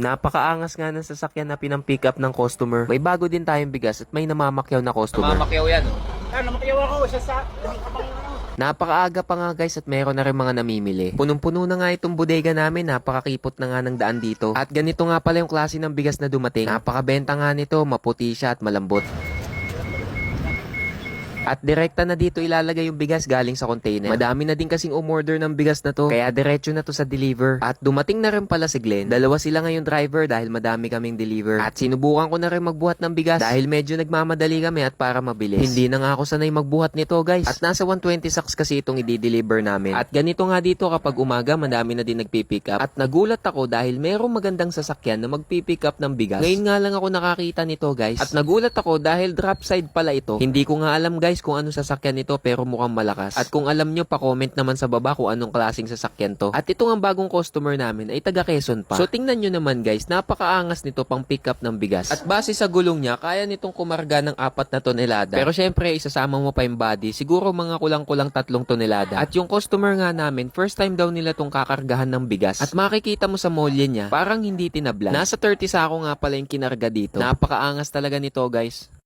Napakaangas nga ng sasakyan na pinang-pick up ng customer. May bago din tayong bigas at may namamakyaw na customer. Namamakyaw yan, oh. Namakyaw ako, isa sa... Napakaaga pa nga guys at meron na rin mga namimili. Punong-puno na nga itong bodega namin, napakakipot na nga ng daan dito. At ganito nga pala yung klase ng bigas na dumating. Napakabenta nga nito, maputi siya at malambot. At direkta na dito ilalagay yung bigas galing sa container. Madami na din kasing umorder ng bigas na to, kaya diretso na to sa deliver. At dumating na rin pala si Glenn. Dalawa sila ngayon driver dahil madami kaming deliver. At sinubukan ko na rin magbuhat ng bigas dahil medyo nagmamadali kami at para mabilis. Hindi na nga ako sanay magbuhat nito guys. At nasa 120 sacks kasi itong i-deliver namin. At ganito nga dito kapag umaga, madami na din nagpipick up. At nagulat ako dahil merong magandang sasakyan na magpipick up ng bigas. Ngayon nga lang ako nakakita nito guys. At nagulat ako dahil drop side pala ito. Hindi ko nga alam guys kung anong sasakyan nito pero mukhang malakas. At kung alam nyo, pa-comment naman sa baba kung anong klaseng sasakyan to. At ito ang bagong customer namin ay taga Quezon pa. So tingnan nyo naman guys, napakaangas nito pang pick up ng bigas. At base sa gulong niya, kaya nitong kumarga ng 4 na tonelada. Pero syempre, isasama mo pa yung body, siguro mga kulang-kulang 3 tonelada. At yung customer nga namin, first time daw nila tong kakargahan ng bigas. At makikita mo sa molye niya, parang hindi tinablan. Nasa 30 sako nga pala yung kinarga dito. Napakaangas talaga nito guys.